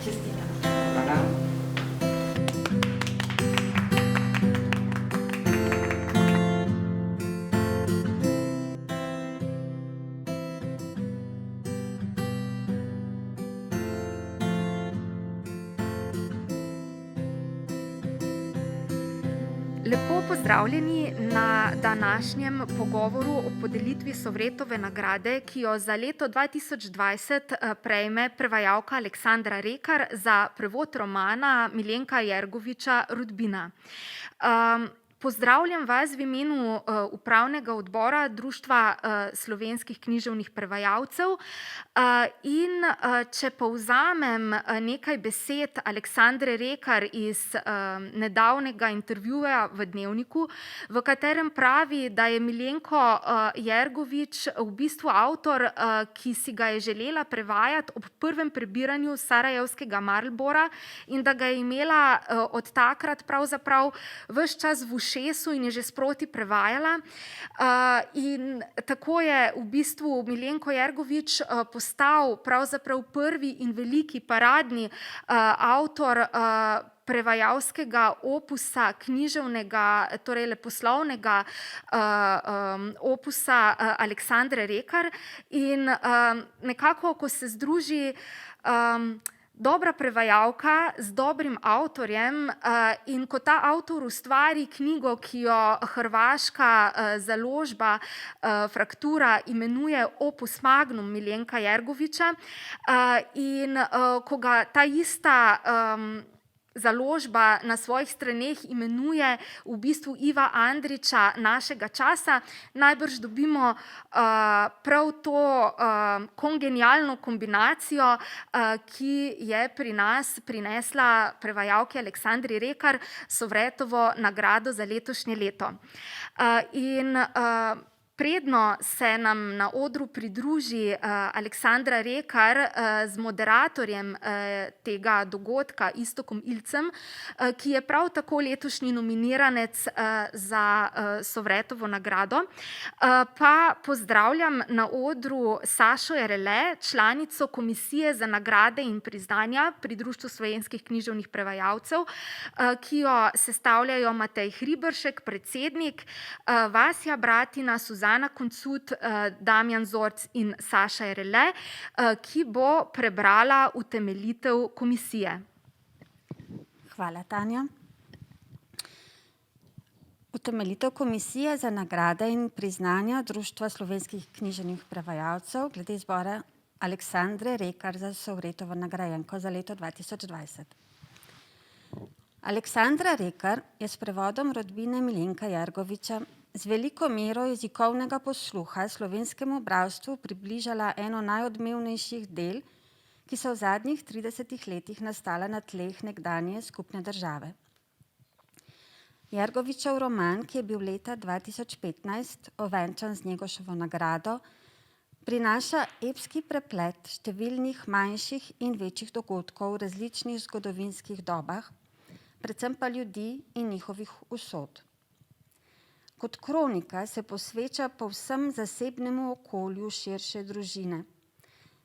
Čestitam. Hvala. Lepo pozdravljeni na današnjem pogovoru o podelitvi Sovretove nagrade, ki jo za leto 2020 prejme prevajalka Aleksandra Rekar za prevod romana Miljenka Jergoviča Rodbina. Pozdravljam vas v imenu upravnega odbora Društva slovenskih književnih prevajalcev in če povzamem nekaj besed Aleksandre Rekar iz nedavnega intervjuja v Dnevniku, v katerem pravi, da je Miljenko Jergovič v bistvu avtor, ki si ga je želela prevajati ob prvem prebiranju sarajevskega Marlbora in da ga je imela od takrat pravzaprav ves čas v ušesu in je že sproti prevajala. In tako je v bistvu Miljenko Jergovič postal pravzaprav prvi in veliki paradni avtor prevajalskega opusa, književnega, torej leposlovnega opusa Aleksandre Rekar. In nekako, ko se združi dobra prevajalka z dobrim avtorjem in ko ta avtor ustvari knjigo, ki jo hrvaška založba Fraktura imenuje Opus Magnum Miljenka Jergoviča, in ko ga ta ista založba na svojih straneh imenuje v bistvu Iva Andrića našega časa, najbrž dobimo prav to kongenialno kombinacijo, ki je pri nas prinesla prevajalki Aleksandri Rekar Sovretovo nagrado za letošnje leto. In predno se nam na odru pridruži Aleksandra Rekar z moderatorjem tega dogodka, Iztokom Ilcem, ki je prav tako letošnji nominiranec za Sovretovo nagrado, pa pozdravljam na odru Sašo Jerele, članico Komisije za nagrade in priznanja pri Društvu slovenskih književnih prevajalcev, ki jo sestavljajo Matej Hriberšek, predsednik, Vasja Bratina, Zana Koncut, Damjan Zorc in Saša Jerele, ki bo prebrala utemeljitev komisije. Hvala, Tanja. Utemeljitev Komisije za nagrade in priznanja Društva slovenskih književnih prevajalcev glede izbora Aleksandre Rekar za Sovretovo nagrajenko za leto 2020. Aleksandra Rekar je s prevodom rodbine Miljenka Jergoviča z veliko mero jezikovnega posluha slovenskemu bralstvu približala eno najodmevnejših del, ki so v zadnjih 30 letih nastala na tleh nekdanje skupne države. Jergovičev roman, ki je bil leta 2015 ovenčan z Njegoševo nagrado, prinaša epski preplet številnih manjših in večjih dogodkov v različnih zgodovinskih dobah, predvsem pa ljudi in njihovih usod. Kot kronika se posveča povsem zasebnemu okolju širše družine.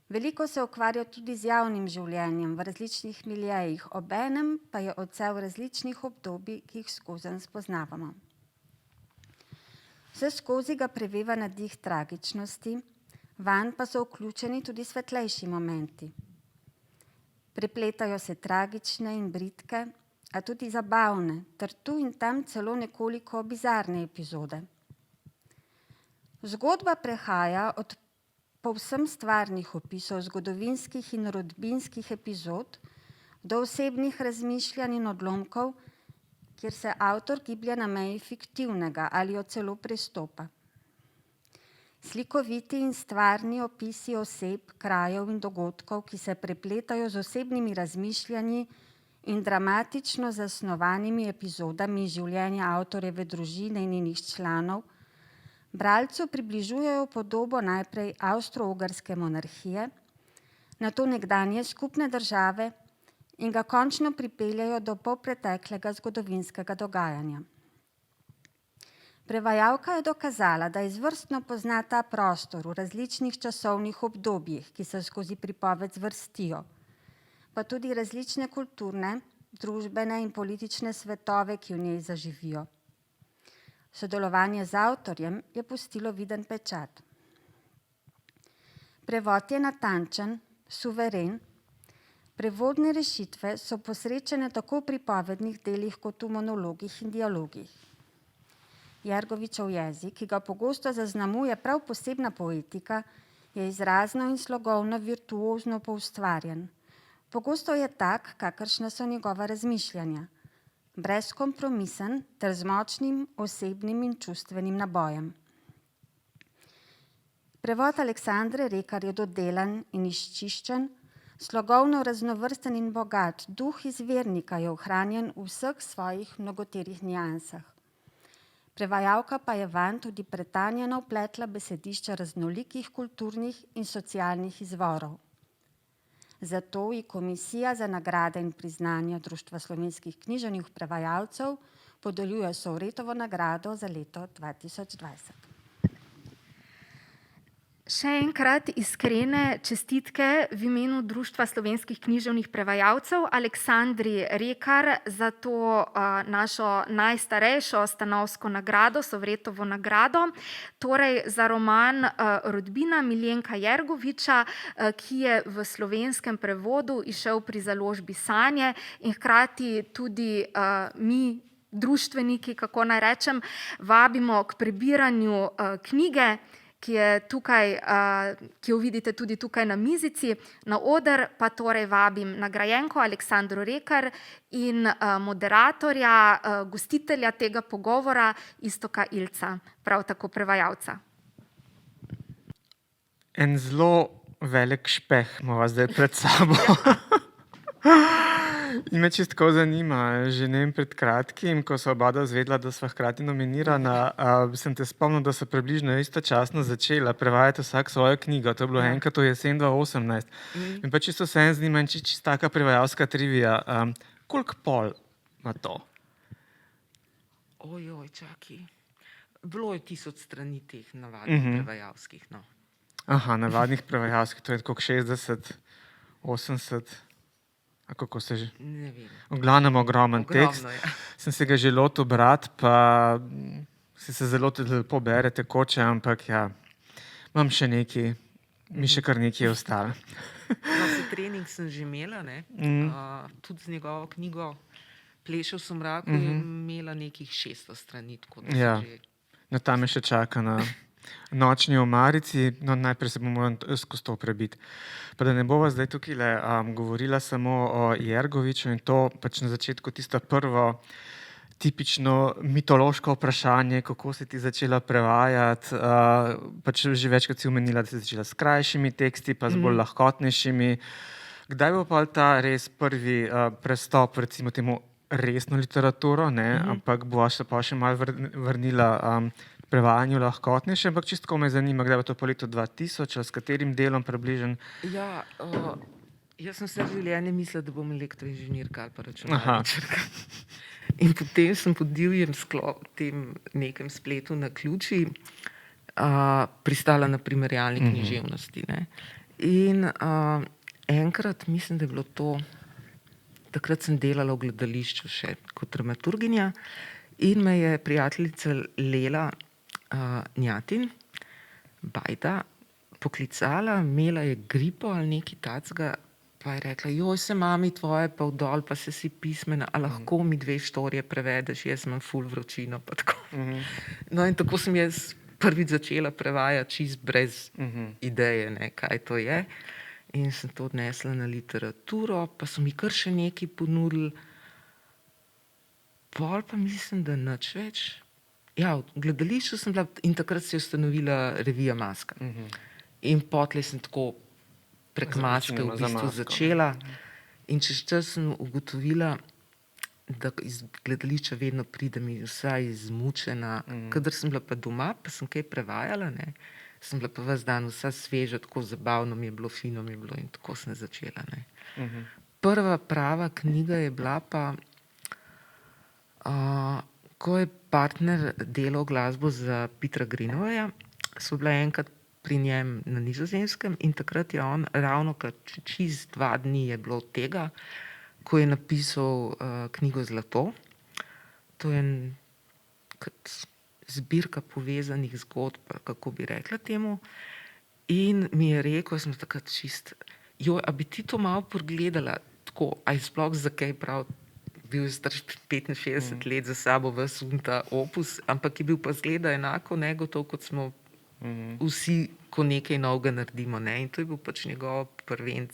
Veliko se ukvarja tudi z javnim življenjem v različnih miljejih, obenem pa je odsev različnih obdobij, ki jih skozenj spoznavamo. Vseskozi ga preveva nadih tragičnosti, vanj pa so vključeni tudi svetlejši momenti. Prepletajo se tragične in bridke, a tudi zabavne, ter tu in tam celo nekoliko bizarne epizode. Zgodba prehaja od povsem stvarnih opisov zgodovinskih in rodbinskih epizod do osebnih razmišljanj in odlomkov, kjer se avtor giblje na meji fiktivnega ali jo celo prestopa. Slikoviti in stvarni opisi oseb, krajev in dogodkov, ki se prepletajo z osebnimi razmišljanji in dramatično zasnovanimi epizodami življenja avtorjeve družine in njenih članov, bralcu približujejo podobo najprej Avstro-Ogrske monarhije, nato nekdanje skupne države in ga končno pripeljejo do polpreteklega zgodovinskega dogajanja. Prevajalka je dokazala, da izvrstno pozna ta prostor v različnih časovnih obdobjih, ki se skozi pripoved zvrstijo. pa tudi različne kulturne, družbene in politične svetove, ki v njej zaživijo. Sodelovanje z avtorjem je pustilo viden pečat. Prevod je natančen, suveren. Prevodne rešitve so posrečene tako v pripovednih delih kot v monologih in dialogih. Jergovičev jezik, ki ga pogosto zaznamuje prav posebna poetika, je izrazno in slogovno virtuozno poustvarjen. Pogosto je tak, kakršna so njegova razmišljanja, brezkompromisen ter z močnim osebnim in čustvenim nabojem. Prevod Aleksandre Rekar je dodelan in izčiščen, slogovno raznovrsten in bogat, duh izvirnika je ohranjen v vseh svojih mnogoterih niansah. Prevajalka pa je vanj tudi pretanjeno vpletla besedišča raznolikih kulturnih in socialnih izvorov. Zato ji Komisija za nagrade in priznanja Društva slovenskih književnih prevajalcev podeljuje Sovretovo nagrado za leto 2020. Še enkrat iskrene čestitke v imenu Društva slovenskih književnih prevajalcev Aleksandri Rekar za to našo najstarejšo stanovsko nagrado, Sovretovo nagrado, torej za roman Rodbina Miljenka Jergoviča, ki je v slovenskem prevodu izšel pri založbi Sanje in hkrati tudi mi, društveniki, kako naj rečem, vabimo k prebiranju knjige, ki je tukaj, ki jo vidite tudi tukaj na mizici. Na oder pa torej vabim nagrajenko Aleksandro Rekar in moderatorja, gostitelja tega pogovora, Iztoka Ilca, prav tako prevajalca. En zelo velik špeh imava zdaj pred sabo. In me čisto tako zanima, že pred kratkim, ko sva oba izvedela, da sva hkrati nominirana, sem te spomnil, da so približno istočasno začela prevajati vsak svojo knjigo. To je bilo enkrat v jesen 2018. In pa čisto vseeno zanima, in čisto taka prevajalska trivija. Koliko pol ima to? Ojoj, čakaj. Bilo je 1000 strani teh navadnih prevajalskih, no. Aha, navadnih prevajalskih, to je tako 60, 80... A kako se že? Ne vem. V glavnem ogromen tekst. Sem se ga že lotil brati, pa si se zelo lepo bere tekoče, ampak ja, imam še nekaj, mi še kar nekaj je ostalo. No, trening sem že imela, ne. Tudi z njegovo knjigo Plešev v somraku je imela nekih 600 strani, tako da sem že... No, tam me še čaka na Nočni omarici, no najprej se bomo skozi to prebiti. Pa da ne bova zdaj tukaj govorila samo o Jergoviču in to pač na začetku tisto prvo tipično mitološko vprašanje, kako si ti začela prevajati, pač že večkrat si omenila, da si začela s krajšimi teksti, pa z bolj lahkotnejšimi. Kdaj bo pa ta res prvi prestop, recimo temu resno literaturo, ne, ampak bova se pa še malo vrnila prevajanju lahkotnejše, ampak čisto me zanima, kdaj bo to po letu 2000, ali s katerim delom približen? Ja, jaz sem vse življenje mislila, da bom elektroinženirka ali pa računalničarka. In potem sem po divjem tem nekem spletu na ključi pristala na primerjalni književnosti, ne. In enkrat, mislim, da je bilo to, takrat sem delala v gledališču še kot dramaturginja in me je prijateljica Lela Njatin, Bajda, poklicala, imela je gripo ali nekaj takega, pa je rekla, joj, se mami tvoje pa vdol, pa se si pismena, a lahko mi 2 štorije prevedeš, jaz imam ful vročino, pa tako. No in tako sem jaz prvič začela prevajati čist brez ideje, ne, kaj to je. In sem to odnesla na literaturo, pa so mi kar še nekaj ponudili. Pol pa mislim, da nič več. Ja, v gledališču sem bila in takrat se je ustanovila revija Maska. In potlej sem tako prek Maske v bistvu začela. In čez čas sem ugotovila, da iz gledališča vedno pridem vsaj izmučena. Kadar sem bila pa doma, pa sem kaj prevajala, ne, sem bila pa ves dan vsa sveža, tako zabavno mi je bilo, fino mi je bilo in tako sem začela, ne. Prva prava knjiga je bila pa ko je partner delal glasbo za Petra Greenawaya, sva bila enkrat pri njem na Nizozemskem in takrat je on ravno čez 2 dni je bilo od tega, ko je napisal knjigo Zlato. To je zbirka povezanih zgodb, kako bi rekla temu. In mi je rekel, sem takrat čist, a bi ti to malo pogledala, tako, a je sploh zakaj prav, bil je star 65 let za sabo ves ta opus, ampak je bil pa zgleda enako negotov, kot smo vsi, ko nekaj novega naredimo. Ne? In to je bil pač njegov prvenc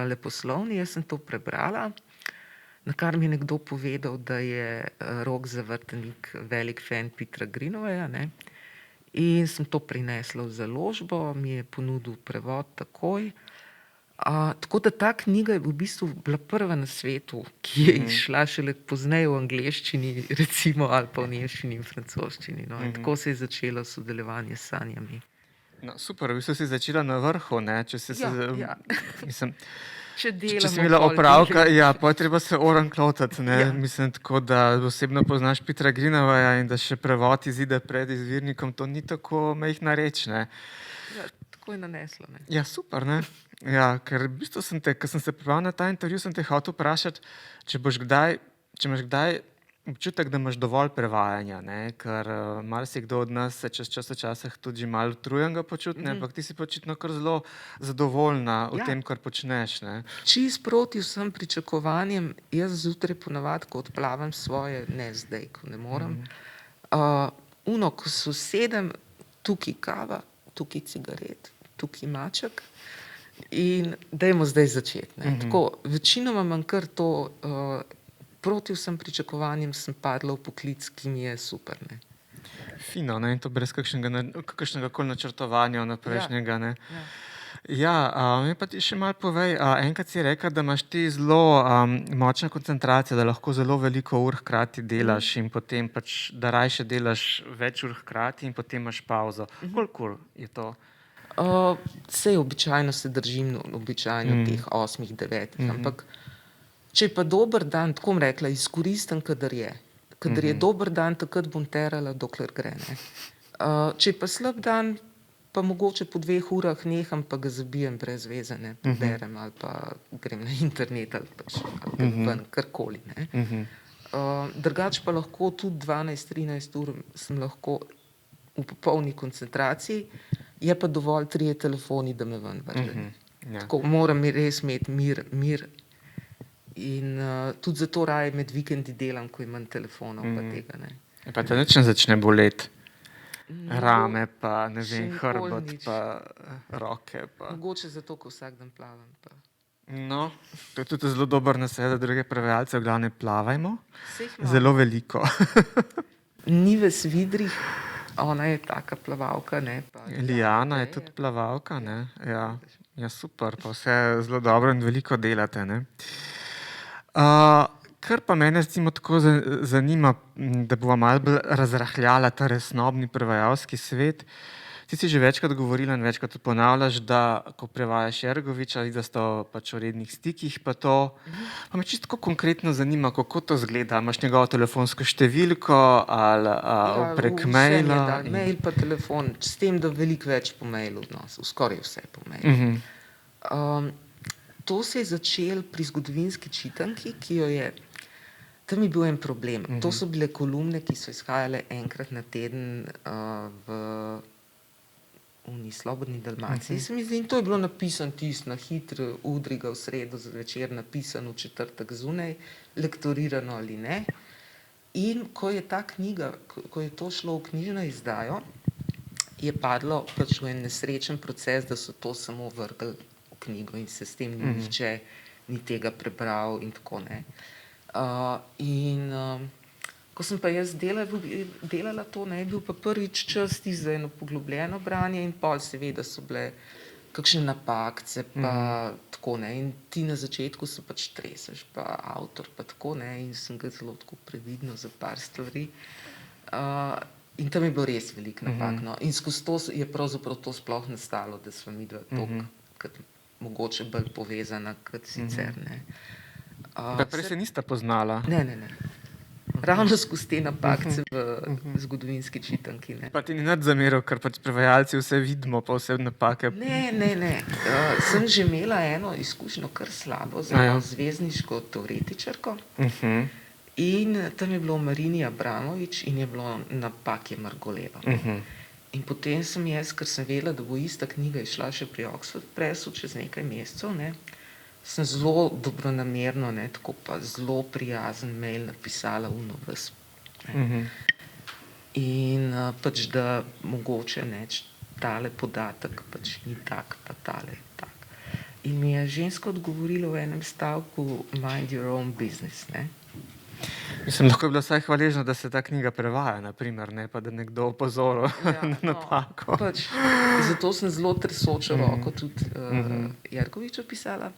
leposlovni. Jaz sem to prebrala, na kar mi je nekdo povedal, da je Rok Zavrtanik velik fan Petra Greenawaya, ne? In sem to prinesla v založbo, mi je ponudil prevod takoj. Tako da ta knjiga je v bistvu bila prva na svetu, ki je izšla šele pozneje v angleščini, recimo, ali pa v nemščini in francoščini. No? In tako se je začelo sodelovanje s sanjami. No, super, v bistvu si začela na vrhu, ne? Mislim, če si imela opravka, pa je treba se klotati, ne? Ja. Mislim, tako da osebno poznaš Petra Greenawaya in da še prevod izide pred izvirnikom, to ni tako majhna reč, ne? Ja, tako je naneslo, ne? Ja, super, ne? Ja, ker v bistvu ko sem se pripravil na ta intervju, sem te hotel vprašati, če imaš kdaj občutek, da imaš dovolj prevajanja, ne? Ker marsikdo od nas se čez čas včasih tudi že malo utrujenega počuti, ampak ti si očitno kar zelo zadovoljna v tem, kar počneš, ne? Čist proti vsem pričakovanjem, jaz zjutraj ponavadi, ko odplavam svoje, ne zdaj, ko ne morem, ko se usedem, tukaj kava, tukaj cigaret, tukaj maček in dajmo zdaj začeti. Tako, večinoma imam kar to, proti vsem pričakovanjem sem padla v poklic, ki mi je super. Ne? Fino, ne? In to brez kakšnega koli načrtovanja naprejšnjega, ne? Ja, mi pa ti še malo povej, enkrat si rekla, da imaš ti zelo močna koncentracija, da lahko zelo veliko ur hkrati delaš in potem pač, da rajše delaš več ur hkrati in potem imaš pauzo. Koliko ur je to? Sej običajno se držim teh 8-9, ampak če je pa dober dan, tako bom rekla, izkoristim, kadar je. Kadar je dober dan, takrat bom terala, dokler gre. Ne? Če je pa slab dan, pa mogoče po 2 urah neham, pa ga zabijem brez veze, ne, berem ali pa grem na internet ali pač ven, karkoli. Ne. Drugače pa lahko tudi 12-13 ur sem lahko v popolni koncentraciji, je pa dovolj 3 telefoni, da me ven vrže. Tako moram res imeti mir in tudi zato raje med vikendi delam, ko imam telefonov pa tega. Ne. Pa te nič ne začne boleti? Rame, pa ne vem, hrbet, pa roke. Pa. Mogoče zato, ko vsak dan plavam. Pa. No, to je tudi zelo dober nasvet za druge prevajalce, v glavnem plavajmo. Zelo veliko. Nives Vidrih, ona je taka plavalka. Ne, pa, Lijana je tudi plavalka. Ne? Ja, super, pa vse zelo dobro in veliko delate. Ne? Kar pa mene recimo tako zanima, da bova malo bolj razrahljala ta resnobni prevajalski svet. Ti si že večkrat govorila in večkrat ponavljaš, da ko prevajaš Jergoviča, da sta pač v rednih stikih, pa to. Pa me čisto konkretno zanima, kako to zgleda. Imaš njegovo telefonsko številko ali prek maila? Mail pa telefon, s tem, da veliko več po mailu odnosu, skoraj vse po mailu. To se je začelo pri zgodovinski čitanki, ki jo je. Tam je bil en problem. To so bile kolumne, ki so izhajale enkrat na teden v Slobodni Dalmaciji. Se mi zdi, in to je bilo napisano na hitro, Udriga v sredo zvečer, napisano v četrtek zunaj, lektorirano ali ne. In ko je ta knjiga, ko je to šlo v knjižno izdajo, je padlo pač v en nesrečen proces, da so to samo vrgli v knjigo in se s tem nihče ni tega prebral in tako ne. Ko sem pa jaz delala to, ne, je bil pa prvič čas za eno poglobljeno branje in pol seveda so bile kakšne napakce pa tako ne. In ti na začetku se pač treseš, pa avtor pa tako ne, in sem ga zelo tako previdno za par stvari. In tam je bilo res veliko napak. No. In skozi to je pravzaprav to sploh nastalo, da sva midva toliko mogoče bolj povezana kot sicer, ne. Prej se nista poznala? Ne. ravno skozi te napakce v zgodovinski čitanki. Ne. Pa ti ni nič zameril, ker pač prevajalci vse vidimo, pa vse napake. Ne. Sem že imela eno izkušnjo kar slabo za zvezdniško teoretičarko. In tam je bilo Marini Abramovič in je bilo Napak je Margoleva. In potem sem jaz, ker sem vedela, da bo ista knjiga išla še pri Oxford Pressu čez nekaj mesecev, ne, sem zelo dobronamerno, ne, tako pa zelo prijazen mail napisala ves. In pač, da mogoče tale podatek pač ni tak, pa tale tak. In mi je ženska odgovorila v enem stavku mind your own business, ne. Mislim, lahko je bila vsaj hvaležna, da se ta knjiga prevaja, naprimer, ne pa da nekdo opozoril na napako. Pač, zato sem zelo tresočo roko tudi Jerkoviču pisala.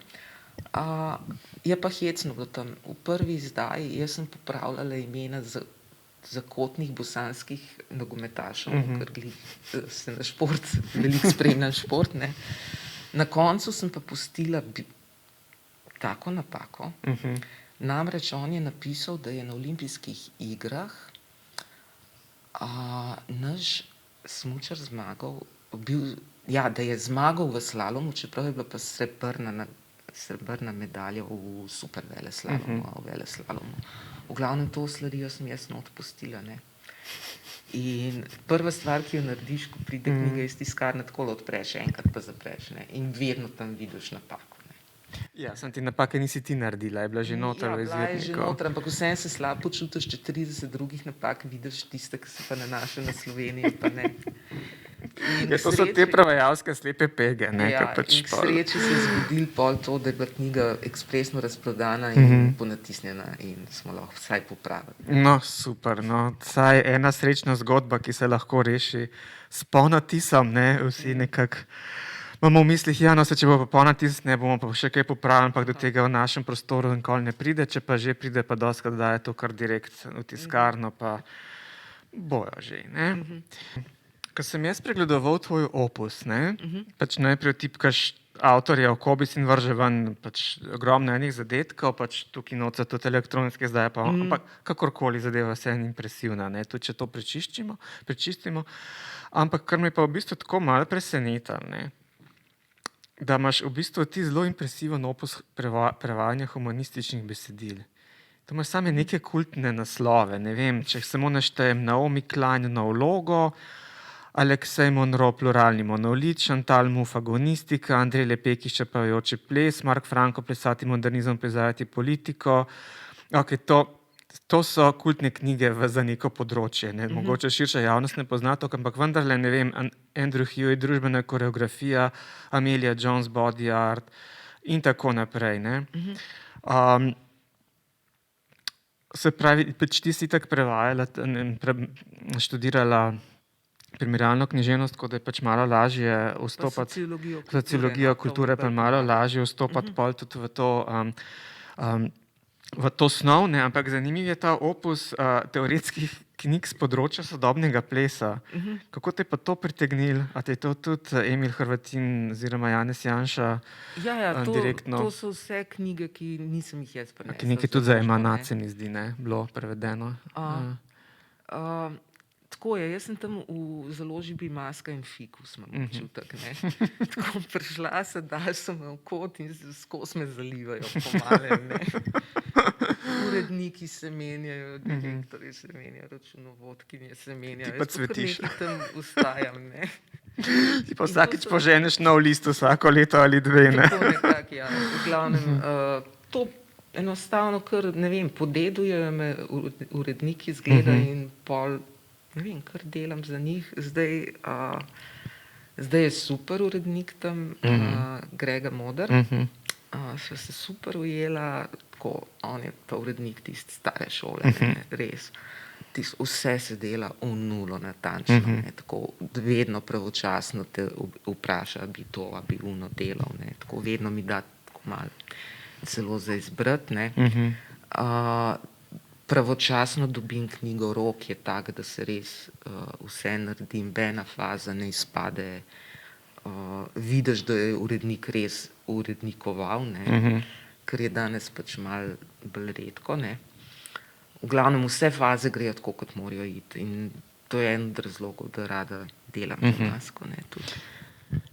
Je pa hecno bilo tam. V prvi izdaji jaz sem popravljala imena zakotnih bosanskih nogometašev, ker se na šport, veliko spremljam šport, ne. Na koncu sem pa pustila tako napako. Namreč on je napisal, da je na olimpijskih igrah naš smučar zmagal, da je zmagal v slalomu, čeprav je bila pa srebrna medalja v super veleslalomu, v veleslalomu. V glavnem to sladijo sem jaz not pustila, ne. In prva stvar, ki jo narediš, ko pride knjiga iz tiskarne, takole odpreš, enkrat pa zapreš, ne. In vedno tam vidiš napako. Ja, sem ti napake nisi ti naredila, je bila že noter v izvirniku. Ja, bila je že noter, ampak vsem se slabo počutiš, če 30 drugih napak vidiš tiste, ki se pa nanašajo na Slovenijo, pa ne. To so te prevajalske slepe pege, ne? Ja, in k sreči se je zgodil pol to, da je bila knjiga ekspresno razprodana in ponatisnjena in smo lahko vsaj popravili. No, super, no. Vsaj ena srečna zgodba, ki se lahko reši s ponatisom, ne? Vsi nekako imamo v mislih, ja, no, se če bo pa ponatis, ne bomo pa še kaj popravili, ampak do tega v našem prostoru nikoli ne pride, če pa že pride, pa dostikrat daje to kar direkt v tiskarno, pa bojo že, ne. Ko sem jaz pregledoval tvoj opus, ne, pač najprej tipkaš avtorjev Kobis in vrže ven pač ogromno enih zadetkov, pač tukaj noca tudi elektronske zdaj pa, ampak kakorkoli zadeva vse impresivna, ne, tudi če to prečistimo, ampak kar me pa v bistvu tako malo preseneta, ne, da imaš v bistvu ti zelo impresiven opus prevajanja humanističnih besedil. To imaš same neke kultne naslove, ne vem, če samo naštejem Naomi Klein Nov logo, Aleksej Monro Pluralni monolit, Chantal Mouffe Agonistika, Andrej Lepekić Čepajoči ples, Mark Franko Plesati modernizem, plezati politiko. Okay, to so kultne knjige za neko področje, ne? Mogoče širša javnost ne pozna to, ampak vendarle, ne vem, Andrew Huey, družbena koreografija, Amelia Jones, body art in tako naprej, ne. Se pravi, pač ti si tako prevajala, študirala primerjalno književnost, tako da je pač malo lažje vstopati sociologijo kulture, pa malo lažje vstopati pol tudi v to snov, ne, ampak zanimiv je ta opus teoretskih knjig z področja sodobnega plesa. Kako te pa to pritegnilo? A te je to tudi Emil Hrvatin oziroma Janez Janša direktno? To so vse knjige, ki nisem jih jaz prenesla. Ki nekaj tudi za Emanace mi zdi, ne, bilo prevedeno. Tako je, jaz sem tam v založbi Maska in Fikus, imam občutek, ne. Tako prišla se, dal so me v kot in skozi me zalivajo po malem, ne. Uredniki se menjajo, direktorji se menjajo, računovodkinje se menjajo. Ti pa cvetiš. Jaz pa kar nekaj tam ustajam, ne. Ti pa vsakič poženeš nov list vsako leto ali dve, ne. Tako nekako, ja. V glavnem, to enostavno kar, ne vem, podedujejo me uredniki zgleda in pol, ne vem, kar delam za njih. Zdaj je super urednik tam, Grega Moder. Sva se super ujela, tako, on je pa urednik tiste stare šole, ne, res. Vse se dela v nulo natančno, ne, tako vedno pravočasno te vpraša, a bi to, a bi uno delal, ne, tako vedno mi da tako malo celo za izbrati, ne. Pravočasno dobim knjigo v rok, je tak, da se res vse naredim, bena faza ne izpade, vidiš, da je urednik res urednikoval, ne, ker je danes pač malo bolj redko, ne. v glavnem vse faze grejo tako, kot morajo iti. In to je en od razlogov, da rada delam gimnastiko.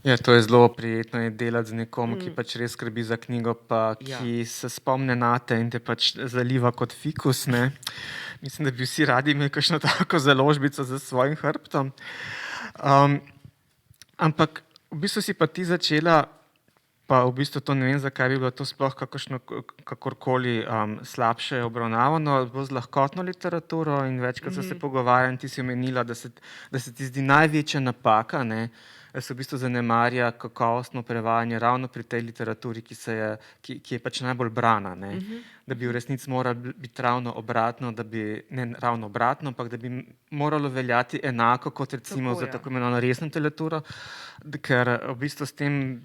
Ja, to je zelo prijetno je delati z nekom, ki pač res skrbi za knjigo, pa ki se spomne nate in te pač zaliva kot fikus. Ne? Mislim, da bi vsi radi imeli kakšno tako založbico za svojim hrbtom. Ampak v bistvu si pa ti začela, pa v bistvu to ne vem, zakaj bi bilo to sploh kakorkoli slabše obravnavano, bolj z lahkotno literaturo in večkrat so se pogovarjali in ti si omenila, da se ti zdi največja napaka, ne? Da se v bistvu zanemarja kakovostno prevajanje ravno pri tej literaturi, ki je pač najbolj brana. Ne? Da bi v resnici moralo biti ravno obratno, ne ravno obratno, ampak da bi moralo veljati enako kot recimo za tako imenovano resno literaturo, ker v bistvu s tem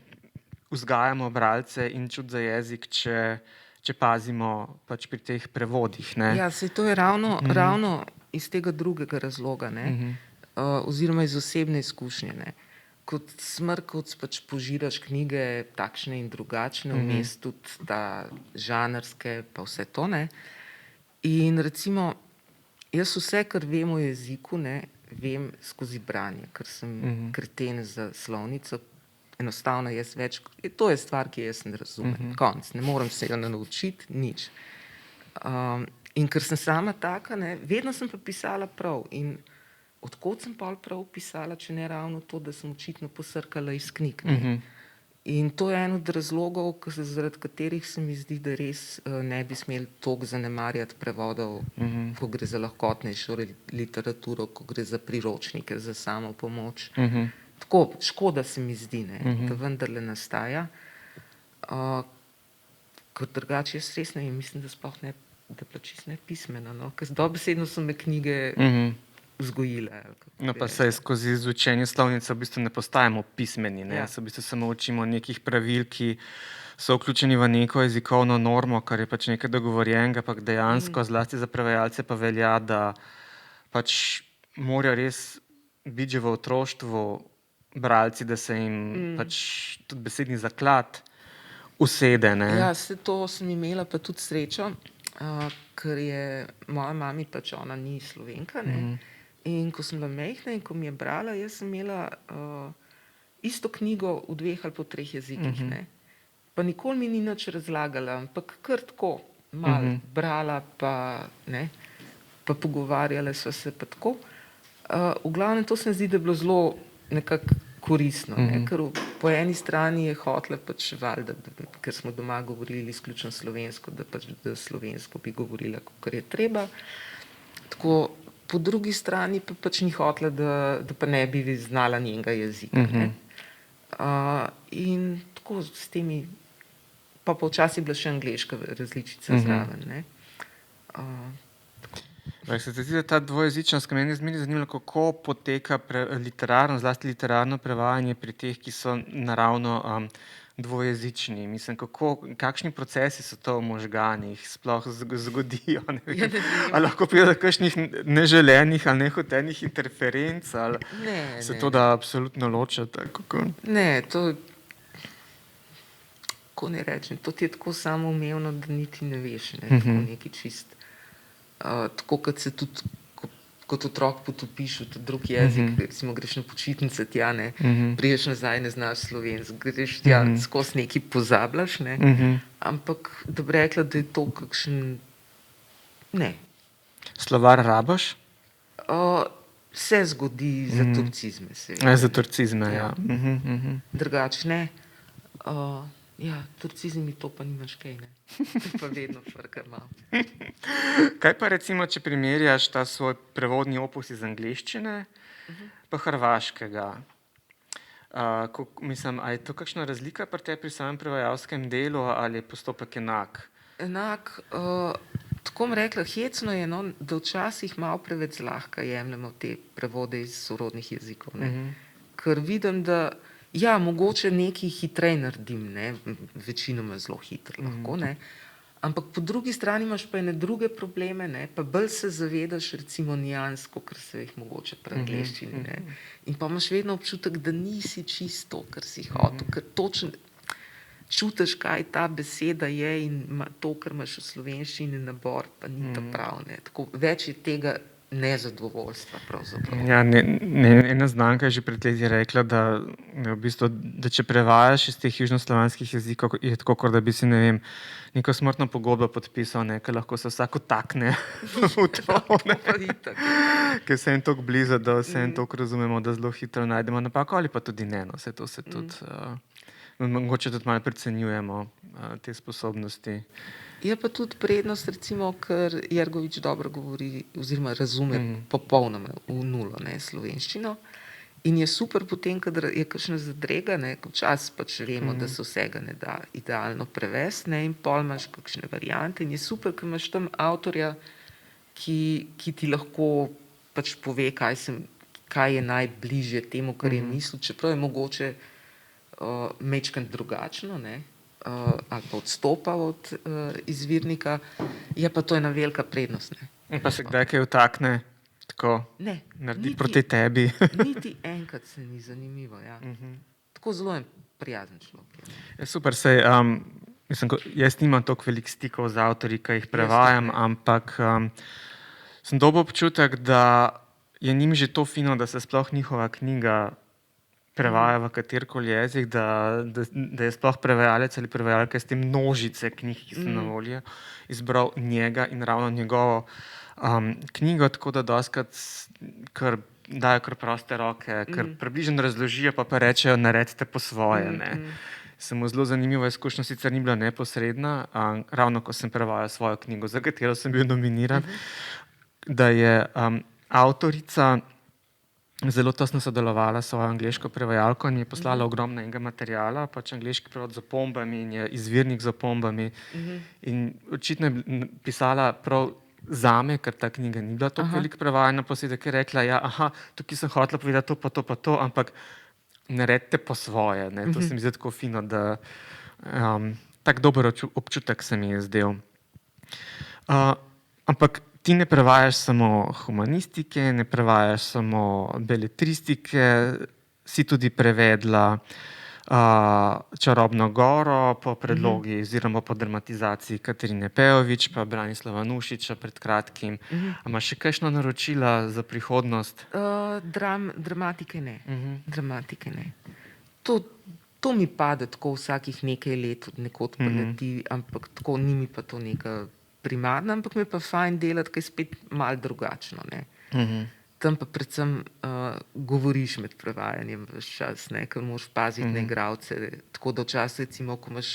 vzgajamo bralce in čut za jezik, če pazimo pač pri teh prevodih. Ne? Ja, se to je ravno iz tega drugega razloga, ne? Oziroma iz osebne izkušnje. Ne? Kot Smrkovec pač požiraš knjige takšne in drugačne, vmes tudi ta žanrske, pa vse to. Ne? In recimo, jaz vse, kar vem o jeziku, ne, vem skozi branje, ker sem kreten za slovnico. Enostavno jaz več, to je stvar, ki jaz ne razumem. Konc, ne morem se jo naučiti, nič. In ker sem sama taka, ne, vedno sem pa pisala prav. In odkot sem pa prav pisala, če ne ravno to, da sem očitno posrkala iz knjig. In to je en od razlogov, zaradi katerih se mi zdi, da res ne bi smeli toliko zanemarjati prevodov, ko gre za lahkotnejšo literaturo, ko gre za priročnike, za samo pomoč. Tako, škoda se mi zdi, ne, da vendarle nastaja. Ker drugače jaz res ne, mislim, da sploh ne, da pa čisto ne pismena, no, ker dobesedno so me knjige vzgojile. No pa saj skozi izučenje slovnice v bistvu ne postajamo pismeni, ne? Se v bistvu samo učimo nekih pravil, ki so vključeni v neko jezikovno normo, kar je pač nekaj dogovorjenega, pa dejansko zlasti za prevajalce pa velja, da pač morajo res biti že v otroštvu bralci, da se jim pač tudi besedni zaklad usede. Ne? Ja, to sem imela pa tudi srečo, ker je moja mami pač, ona ni Slovenka, ne? In ko sem bila majhna in ko mi je brala, jaz sem imela isto knjigo v 2 ali po 3 jezikih. Ne? Pa nikoli mi ni nič razlagala, ampak kar tako malo brala, pa pogovarjala sva se pa tako. V glavnem to se mi zdi, da je bilo zelo nekako koristno, ne? Ker po eni strani je hotela pač valjda, ker smo doma govorili izključno slovensko, da pač da slovensko bi govorila, kakor je treba. Tako, po drugi strani pa pač ni hotela, da pa ne bi znala njenega jezika. Ne? In tako s temi, pa včasih bila še angleška različica zraven. Ne? Se ti zdi, da ta dvojezičnost, ki meni je zanimivo, kako poteka zlasti literarno prevajanje pri teh, ki so naravno dvojezični. Mislim, kakšni procesi so to v možganih sploh zgodijo? Ali lahko pride do kakšnih neželenih ali nehotenih interferenc? Ali se to da absolutno ločati? Ne, to kako ne rečem, to ti je tako samoumevno, da niti ne veš, ne? Tako nekaj čist. Tako kot se tudi kot otrok potopiš v drug jezik, recimo greš na počitnice tja, ne, priješ nazaj, ne znaš slovensko, greš tja, skozi nekaj pozabljaš, ne, ampak da bi rekla, da je to kakšen, ne. Slovar rabaš? Se zgodi za turcizme. Za turcizme, ja. Drugače ne. Ja, turcizmi to pa nimaš kaj, ne. To pa vedno frka malo. Kaj pa recimo, če primerjaš ta svoj prevodni opus iz angleščine pa hrvaškega? Mislim, a je to kakšna razlika pri tebi pri samem prevajalskem delu ali je postopek enak? Enak, tako bom rekla, hecno je, no, da včasih malo preveč zlahka jemljemo te prevode iz sorodnih jezikov, ne. Ker vidim, da ja, mogoče nekaj hitreje naredim, ne, večinoma zelo hitro lahko, ne, ampak po drugi strani imaš pa ene druge probleme, ne, pa bolj se zavedaš recimo nians, kakor se jih mogoče pri angleščini, ne, in pa imaš vedno občutek, da nisi čisto, kar si hotel, ker točno, čutiš, kaj ta beseda je in to, kar imaš v slovenščini nabor, pa ni ta prav. Tako, več je tega nezadovoljstva pravzaprav. Ja, ena znanka je že pred leti rekla, da, v bistvu, da če prevajaš iz teh južnoslovanskih jezikov, je tako, kot da bi si, ne vem, neko smrtno pogodbo podpisal, ker lahko se vsak vtakne v to, ker se en toliko blizu, da vse en toliko razumemo, da zelo hitro najdemo napako, ali pa tudi ne. Vse to se tudi, mogoče tudi malo precenjujemo te sposobnosti. Je pa tudi prednost, recimo, ker Jergovič dobro govori oziroma razume popolnoma v nulo slovenščino in je super potem, kadar je kakšna zadrega, včasih pač vemo, da se vsega ne da idealno prevesti in pol imaš kakšne variante in je super, ker imaš tam avtorja, ki ti lahko pač pove, kaj je najbližje temu, kar je mislil, čeprav je mogoče majčkeno drugačno, ali pa odstopa od izvirnika, je pa to ena velika prednost. In pa se kdaj kaj vtakne, tako naredi proti tebi? Niti enkrat se ni zanimivo. Ja. Tako zelo je prijazen človek. Je super, jaz nimam toliko veliko stikov z avtorji, ki jih prevajam, ampak sem dobil občutek, da je njim že to fino, da se sploh njihova knjiga prevaja v katerikoli jezik, da je sploh prevajalec ali prevajalka iz te množice knjig, ki so na voljo, izbral njega in ravno njegovo knjigo, tako da dostikrat dajo kar proste roke, ker približno razložijo, pa rečejo, naredite po svoje. Samo zelo zanimiva izkušnja, sicer ni bila neposredna, ravno ko sem prevajal svojo knjigo, za katero sem bil nominiran, da je avtorica zelo tesno sodelovala s svojo angleško prevajalko in je poslala ogromno enega materiala, pač angleški prevod z opombami in je izvirnik z opombami. In očitno je pisala prav zame, ker ta knjiga ni bila tako veliko prevajana, posebej je rekla, tukaj sem hotela povedati to, pa to, ampak naredite po svoje. To se mi zdi tako fino, da tak dober občutek se mi je zdel. Ampak ti ne prevajaš samo humanistike, ne prevajaš samo beletristike, si tudi prevedla Čarobno goro po predlogi oziroma po dramatizaciji Katarine Pejović pa Branislava Nušiča pred kratkim. Imaš še kakšno naročila za prihodnost? Dramatike ne. Dramatike ne. To mi pade tako vsakih nekaj let od nekod poleti, ampak tako ni mi pa to neka primarna, ampak mi je pa fajn delati, kaj spet malo drugačno. Tam pa predvsem govoriš med prevajanjem ves čas, ker moraš paziti na igralce. Tako da včasih, recimo, ko imaš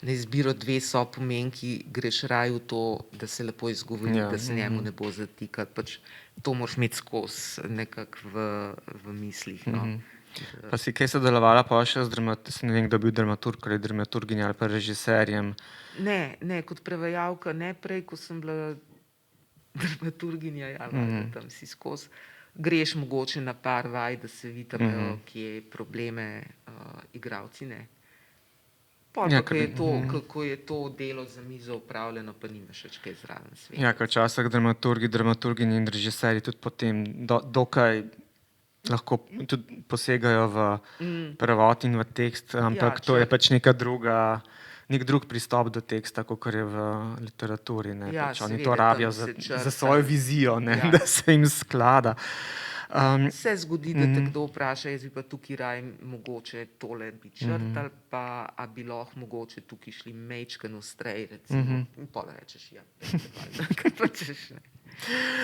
na izbiro 2 sopomenki, greš raje v to, da se lepo izgovori, da se njemu ne bo zatikati. Pač to moraš imeti skozi nekako v mislih. Pa si kaj sodelovala pa še ne vem, kdo bil dramaturg ali dramaturginja ali pa režiserjem? Ne, kot prevajalka, ne prej, ko sem bila dramaturginja, tam si skozi. Greš mogoče na par vaj, da se vidijo, kje probleme igralci, ne. Pol pa, kako je to delo za mizo upravljeno, pa nimaš več kaj zraven sveta. Ja, ker včasih dramaturginji in režiserji tudi potem dokaj lahko tudi posegajo v prevod in v tekst, ampak to je pač nek drug pristop do teksta, kot je v literaturi. Oni to rabijo za svojo vizijo, da se jim sklada. Se zgodi, da te kdo vpraša, jaz bi pa tukaj raj mogoče tole bi črtal, pa a bi lahko mogoče tukaj šli majčkeno ostrej, recimo. In pol rečeš, kaj pa češ, ne.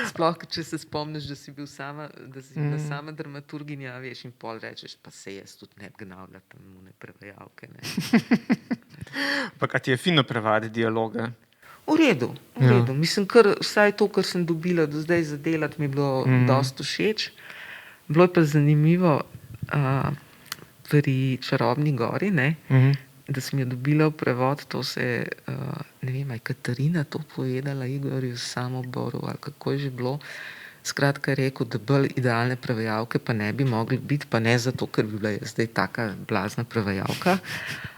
Sploh, če se spomniš, da si bila sama dramaturginja, veš, in pol rečeš, pa se jaz tudi ne gnavlja tam ne prevajalke. Ampak a ti je fino prevajati dialoge? V redu. Mislim, vsaj to, kar sem dobila do zdaj za delati, mi je bilo dosti všeč. Bilo je pa zanimivo pri Čarobni gori, da sem jo dobila v prevod, to se ne vem, je Katarina to povedala Igorju Samoboru, ali kako je že bilo. Skratka je rekel, da bolj idealne prevajalke pa ne bi mogli biti, pa ne zato, ker bi bila jaz zdaj taka blazna prevajalka,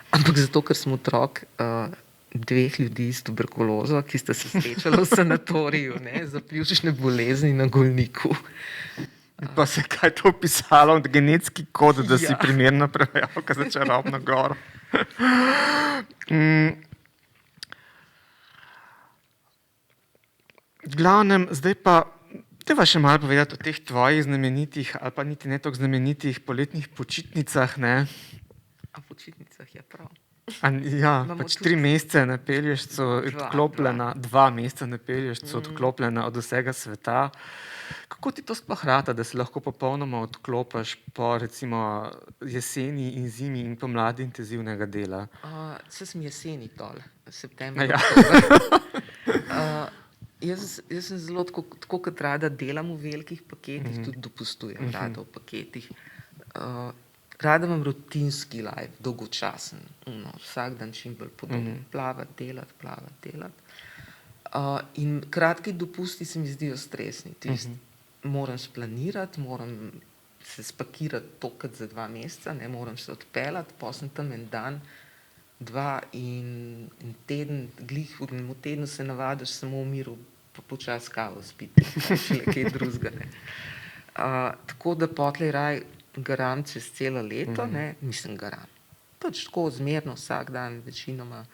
ampak zato, ker sem otrok 2 ljudi s tuberkulozo, ki sta se srečala v sanatoriju, za pljučne bolezni na Golniku. Pa se kaj to pisalo, genetski kod, da si primerna prevajalka za Čarobno goro? V glavnem, zdaj pa treba še malo povedati o teh tvojih znamenitih, ali pa niti ne tako znamenitih poletnih počitnicah, ne? A v počitnicah je prav. Ja, Imamo pač tudi 3 mesece ne pelješ, so Dva, odklopljena, 2 meseca ne pelješ, so odklopljena od vsega sveta. Kako ti to sploh rata, da se lahko popolnoma odklopiš po recimo jeseni in zimi in pomladi intenzivnega dela? Saj sem jeseni dol, september. Ja. Jaz sem zelo, tako kot rada delam v velikih paketih, tudi dopustujem rada v paketih. Rada imam rutinski life, dolgočasen, vsak dan čim bolj podoben. Plavati, delati. In kratki dopusti se mi zdijo stresni. Moram splanirati, moram se spakirati tokrat za 2 meseca, ne moram se odpeljati, potem sem tam en dan, 2 in teden, glih v enem tednu se navadiš samo v miru, pa počasi kavo spiti, šele kaj drugega. Tako da potlej raj garam čez celo leto, ne, mislim garam. Pač tako zmerno vsak dan, večinoma.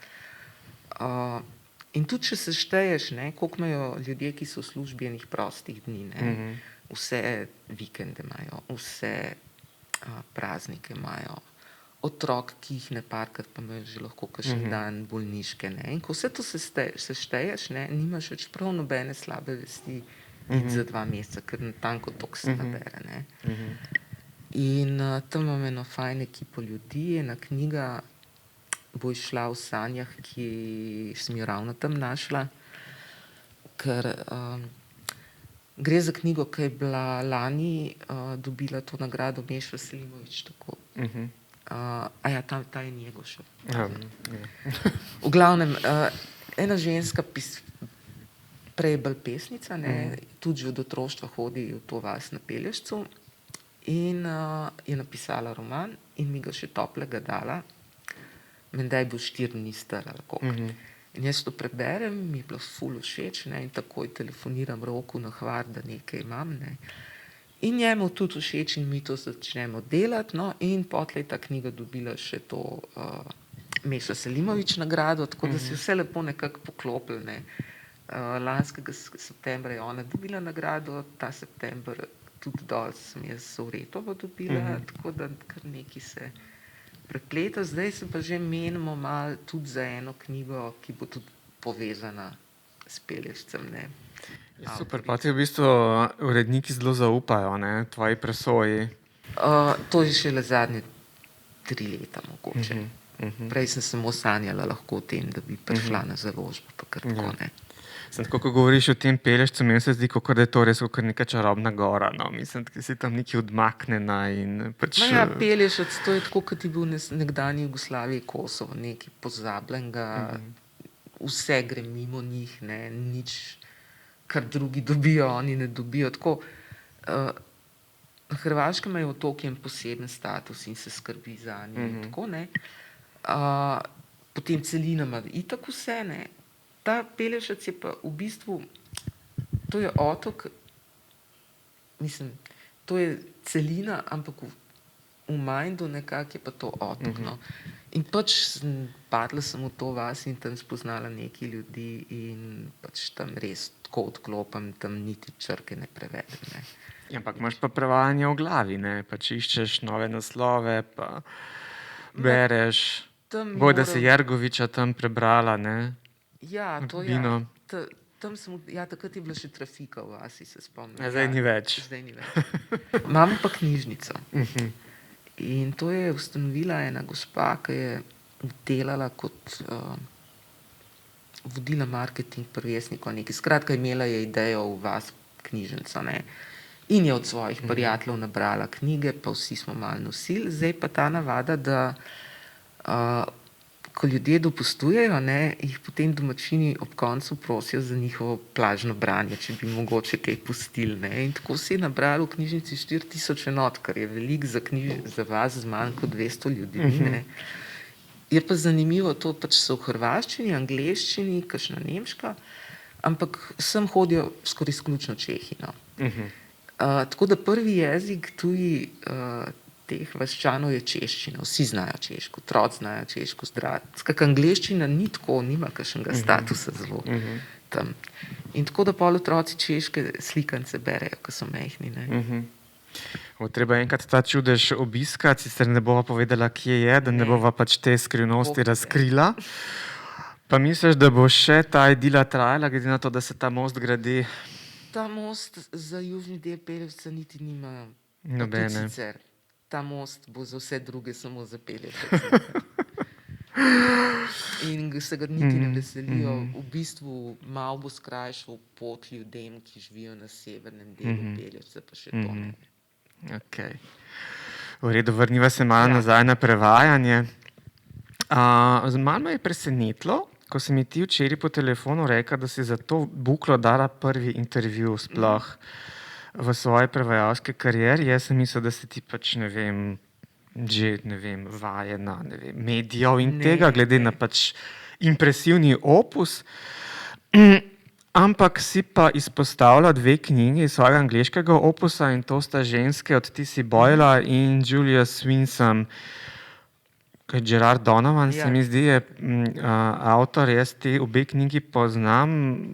In tudi, če se šteješ, ne, koliko imajo ljudje, ki so v službi enih prostih dni, ne, vse vikende imajo, vse praznike imajo, otrok, ki jih ne parkrat, pa imajo že lahko kakšen dan bolniške, ne. In ko vse to se šteješ, ne, nimaš več prav nobene slabe vesti za 2 meseca, ker natanko toliko se nabere, ne. In tam imam eno fajn ekipo ljudi, ena knjiga bo izšla v sanjah, ki sem jo ravno tam našla, ker gre za knjigo, ki je bila lani dobila to nagrado Meš Veselinovič, tako. Ta je Njegošev. V glavnem, ena ženska, prej bolj pesnica, ne, tudi že od otroštva hodi v to vas na Pelješcu, in je napisala roman in mi ga še toplega dala. Menda je bil 4 dni star ali koliko. In jaz to preberem, mi je bilo ful všeč, ne, in takoj telefoniram Roku na Hvar, da nekaj imam, ne. In njemu tudi všeč in mi to začnemo delati, no, in potlej ta knjiga dobila še to Meš Veselinovič nagrado, tako da si vse lepo nekako poklopili, ne. Lanskega septembra je ona dobila nagrado, ta september tudi dol sem jaz Sovretovo dobila, tako da kar nekaj se prepleta. Zdaj se pa že menimo malo tudi za eno knjigo, ki bo tudi povezana s Pelješcem, ne. Super, pa ti v bistvu uredniki zelo zaupajo, ne, tvoji presoji. To je šele zadnje 3 leta mogoče. Prej sem samo sanjala lahko o tem, da bi prišla na založbo, pa kar tako, ne. Sem tako, ko govoriš o tem Pelješcu, meni se zdi, kot da je to res kot neka čarobna gora, no. Mislim, da si tam nekaj odmaknjena in pač... Ja, Pelješec, to je tako, kot je bil nekdanji Jugoslaviji Kosovo, nekaj pozabljenega, vse gre mimo njih, ne, nič, kar drugi dobijo, oni ne dobijo. Tako, na Hrvaškem imajo otoki en poseben status in se skrbi zanje, tako, ne. Potem celina ima itak vse, ne. Ta Pelješec je pa v bistvu, to je otok, mislim, to je celina, ampak v Majndu nekako je pa to otok, no. In pač padla sem v to vas in tam spoznala nekaj ljudi in pač tam res tako odklopim, tam niti črke ne prevedem, ne. Ja, ampak imaš pa prevajanje v glavi, ne, pač iščeš nove naslove, pa bereš, bojda si Jergoviča tam prebrala, ne. Ja, to je. Tam sem, ja, takrat je bila še trafika v vasi, se spomnim. Zdaj ni več. Zdaj ni več. Imam pa knjižnico. In to je ustanovila ena gospa, ki je delala kot vodila marketing pri Vjesniku nekaj. Skratka, imela je idejo v vas knjižnico, ne. In je od svojih prijateljev nabrala knjige, pa vsi smo malo nosili. Zdaj pa ta navada, da ko ljudje dopustujejo, ne, jih potem domačini ob koncu prosijo za njihovo plažno branje, če bi mogoče kaj pustili, ne. In tako se je nabralo v knjižnici 4000 enot, kar je veliko za vas z manj kot 200 ljudmi, ne. Je pa zanimivo, to pač so v hrvaščini, angleščini, kakšna nemška, ampak sem hodijo skoraj izključno Čehi, no. Tako da prvi jezik tuji teh vaščanov je češčina, vsi znajo češko, otroci znajo češko, skratka, angleščina ni tako, nima kakšnega statusa zelo tam. In tako da pol otroci češke slikance berejo, ko so majhni. Ne? Treba enkrat ta čudež obiskati, sicer ne bova povedala, kje je, da ne bova pač te skrivnosti razkrila. Pa misliš, da bo še ta idila trajala, glede na to, da se ta most gradi? Ta most za južni del Peljevca niti nima nobene. Sicer, ta most bo za vse druge samo za Peljevec. In se ga niti ne veselijo. V bistvu malo bo skrajšal pot ljudem, ki živijo na severnem delu Peljevca, pa še to ne. Okay. V redu, vrniva se malo nazaj na prevajanje. Malo me je presenetilo, ko si mi ti včeraj po telefonu rekla, da si za to buklo dala prvi intervju sploh v svoji prevajalski karieri. Jaz sem mislil, da si ti pač, vajena, medijev in tega, glede na pač impresivni opus. Ampak si pa izpostavila 2 knjigi iz svojega angleškega opusa in to sta Ženske od T.C. Boyla in Julia Swinsome. Gerard Donovan se mi zdi je avtor, jaz te obe knjigi poznam,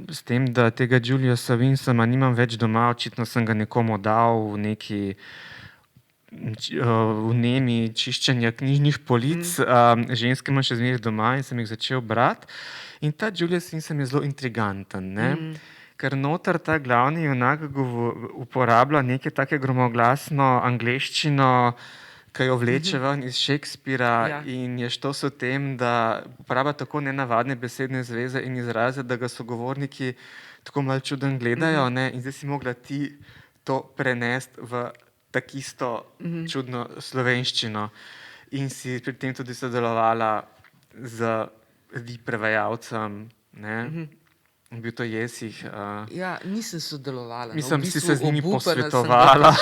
s tem, da tega Julia Swinsoma nimam več doma, očitno sem ga nekomu dal v neki vnemi čiščenja knjižnih polic. Ženske imam še zmeraj doma in sem jih začel brati. In ta Julia Swinsome je zelo intriganten, ne? Ker noter ta glavni junak uporablja neke take gromoglasno angleščino, ki jo vleče ven iz Shakespeara in je štos o tem, da uporablja tako nenavadne besedne zveze in izraze, da ga sogovorniki tako malo čuden gledajo, ne? In zdaj si mogla ti to prenesti v takisto čudno slovenščino in si pri tem tudi sodelovala z prevajalcem, ne? Bil to Jesih. Nisem sodelovala. Mislim, si se z njimi posvetovala.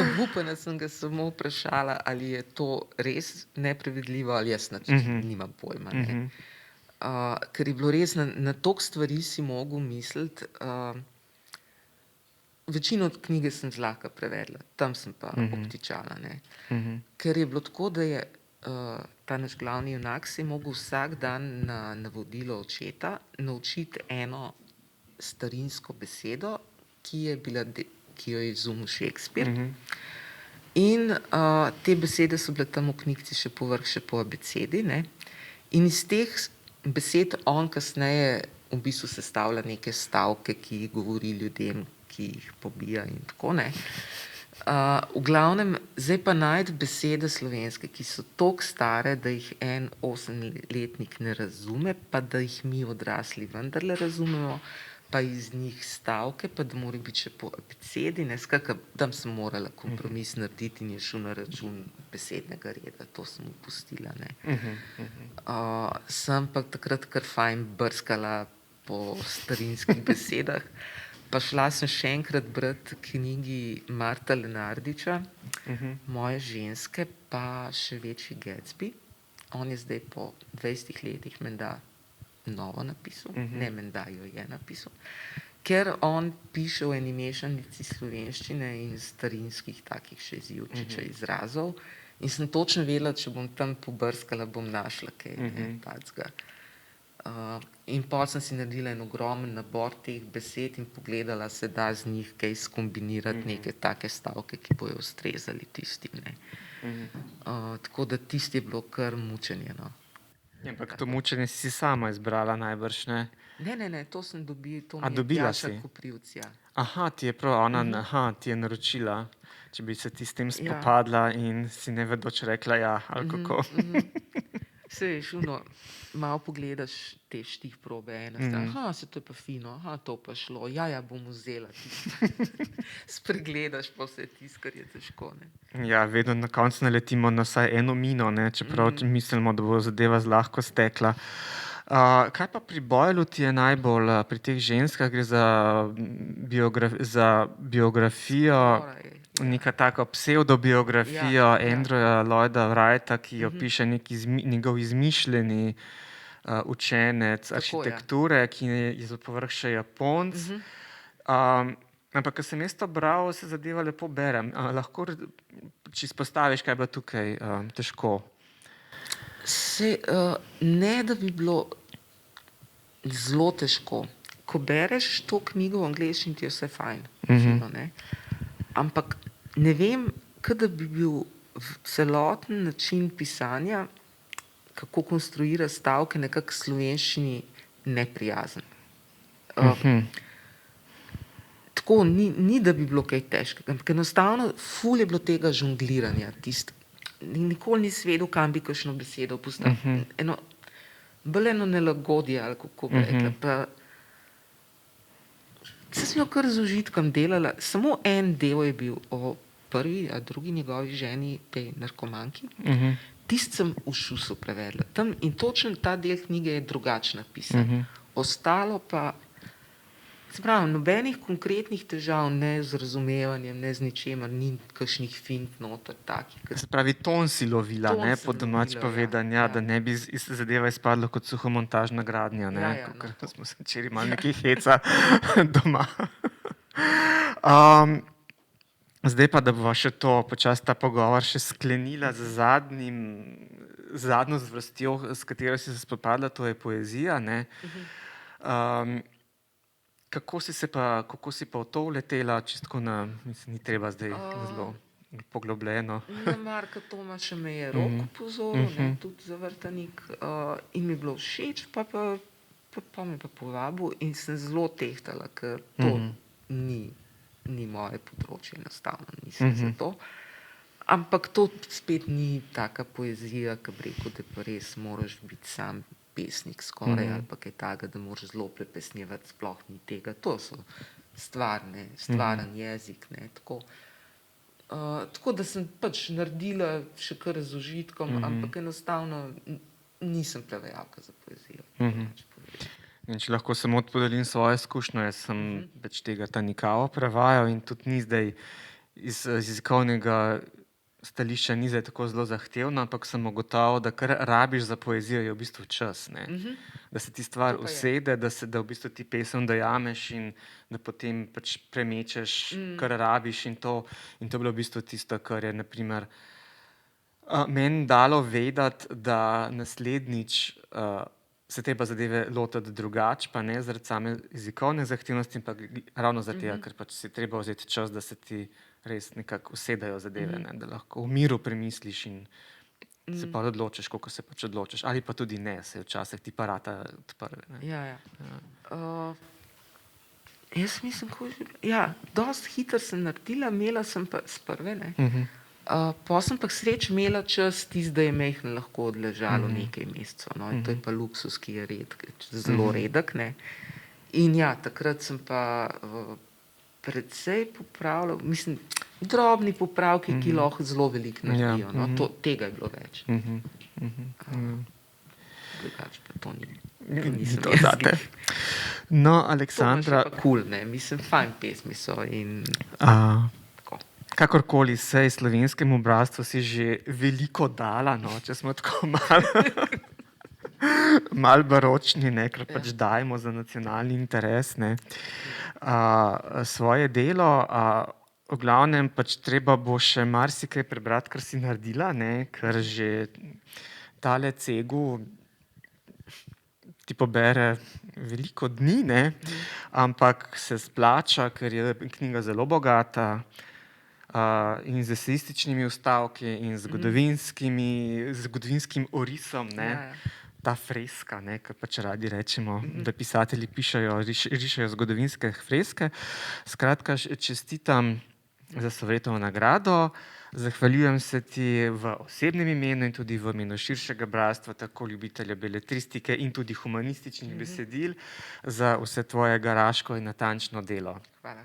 Obupana sem ga samo vprašala, ali je to res neprevedljivo, ali jaz nimam pojma. Ne? Ker je bilo res, na toliko stvari si mogel misliti. Večino od knjige sem zlahka prevedla, tam sem pa obtičala. Ne? Ker je bilo tako, da je ta naš glavni junak se je mogel vsak dan na navodilo očeta naučiti eno starinsko besedo, ki jo je izumil Shakespeare. In te besede so bile tam v knjigci še povrh, še po abecedi. Ne? In iz teh besed on kasneje v bistvu sestavlja neke stavke, ki govori ljudem, ki jih pobija in tako ne. V glavnem, zdaj pa najti besede slovenske, ki so toliko stare, da jih en 8-letnik ne razume, pa da jih mi odrasli vendarle razumemo, pa iz njih stavke, pa da mora biti še po abecedi. Skratka, tam sem morala kompromis narediti in je šel na račun besednega reda. To sem upustila. Sem pa takrat kar fajn brskala po starinskih besedah. Pa šla sem še enkrat brati knjigi Marta Lenardiča, Moje ženske, pa Še večji Gatsby. On je zdaj po 20 letih menda novo napisal, ne menda jo je napisal, ker on piše v eni mešanici slovenščine in starinskih takih še iz Jurčiča izrazov. In sem točno vedela, če bom tam pobrskala, bom našla kaj takega. In potem sem si naredila en ogromen nabor teh besed in pogledala, se da z njih kaj skombinirati neke take stavke, ki bojo ustrezali tistim. Tako da tisti je bilo kar mučenje. Ampak to mučenje si sama izbrala najbrž, ne? Ne, to sem dobila, to mi je Tjaša Koprivc. Aha, ti je prav, ti je naročila, če bi se ti s tem spopadla in si nevedoč rekla ja, ali kako. Se veš, malo pogledaš te štih probe, ena stran, se to je pa fino, to pa šlo, ja, bom vzela. Spregledaš pa vse tisto, kar je težko. Ne? Ja, vedno na koncu naletimo na vsaj eno mino, ne? Čeprav mislimo, da bo zadeva zlahko stekla. Kaj pa pri Boylu ti je najbolj, pri teh ženskah gre za biografijo, neka taka psevdobiografijo Andrewa Lloyda Wrighta, ki jo piše njegov izmišljeni učenec arhitekture, ki je za povrh še Japonc. Ampak, ko sem jaz to bral, se zadeva lepo berem. Lahko izpostaviš, kaj je bilo tukaj težko? Ne, da bi bilo zelo težko. Ko bereš to knjigo v angleščini, ti je vse fajn. Fino, ne? Ampak ne vem, kada bi bil celoten način pisanja, kako konstruira stavke, nekako slovenščini neprijazen. Tako, ni da bi bilo kaj težkega, ampak enostavno ful je bilo tega žongliranja. Nikoli nisi vedel, kam bi kakšno besedo pustil. Bolj eno nelagodje, ali kako bi rekla. Pa, sem jo kar z užitkom delala. Samo en del je bil o prvi, a drugi njegovi ženi, tej narkomanki. Tist sem v šusu prevedla. In točno ta del knjige je drugače napisan. Ostalo pa, se pravi, nobenih konkretnih težav, ne z razumevanjem, ne z ničemer, ni kakšnih fint noter takih. Se pravi, ton si lovila, ne, po domač povedanja, da ne bi zadeva izpadla kot suhomontažna gradnja, ne, kakor smo se včeraj malo nekaj heca doma. Zdaj pa, da bova še to, počasi ta pogovor še sklenila z zadnjo zvrstjo, s katero si se spopadla, to je poezija, ne. Kako si pa v to uletela, čisto mislim, ni treba zdaj zelo poglobljeno. Na Marka Tomaša me je Rok opozoril, tudi Zavrtanik, in mi je bilo všeč, pa me pa povabil in sem zelo tehtala, ker to ni moje področje, enostavno nisem za to. Ampak to spet ni taka poezija, ki bi rekel, da pa res moraš biti sam pesnik skoraj, ali pa kaj takega, da moraš zelo prepesnjevati, sploh ni tega. To so stvaren jezik, ne, tako. Tako da sem pač naredila še kar z užitkom, ampak enostavno nisem prevajalka za poezijo. In če lahko samo podelim svojo izkušnjo, jaz sem več tega Tanikao prevajal in tudi ni zdaj iz jezikovnega stališča ni zdaj tako zelo zahtevno, ampak sem ugotovil, da kar rabiš za poezijo je v bistvu čas, ne. Da se ti stvar usede, da v bistvu ti pesem dojameš in da potem pač premečeš, kar rabiš in to je bilo v bistvu tisto, kar je na primer meni dalo vedeti, da naslednjič se treba zadeve lotiti drugače, pa ne zaradi same jezikovne zahtevnosti, ampak ravno zaradi tega, ker pač si treba vzeti čas, da se ti res nekako usedajo zadeve, ne, da lahko v miru premisliš in se pa odločiš, kako se pač odločiš. Ali pa tudi ne, se včasih ti pa rata od prve. Ne. Jaz mislim, dosti hitro sem naredila, imela sem pa s prve, ne. Potem sem pa sreč imela čas tisti, da je mehno lahko odležalo nekaj mesecev. No, in to je pa luksus, ki je zelo redek. Ne. In takrat sem pa precej popravila, mislim, drobni popravki, ki lahko zelo veliko naredijo. No, tega je bilo več. Drugače pa to nisem jaz. No, Aleksandra. To pa še pa kul, ne, mislim, fajn pesmi so in kakorkoli sej slovenskemu bralstvu si že veliko dala, no, če smo tako malo baročni, ne, ker pač dajemo za nacionalni interes, ne, svoje delo, v glavnem pač treba bo še marsikaj prebrati, kar si naredila, ne, ker že tale cegu ti pobere veliko dni, ne, ampak se splača, ker je knjiga zelo bogata, in z esejističnimi vstavki in zgodovinskim orisom, ne, ta freska, ne, kar pač radi rečemo, da pisatelji rišejo zgodovinske freske. Skratka, čestitam za Sovretovo nagrado, zahvaljujem se ti v osebnem imenu in tudi v imenu širšega bralstva, tako ljubitelja beletristike in tudi humanističnih besedil, za vse tvoje garaško in natančno delo. Hvala.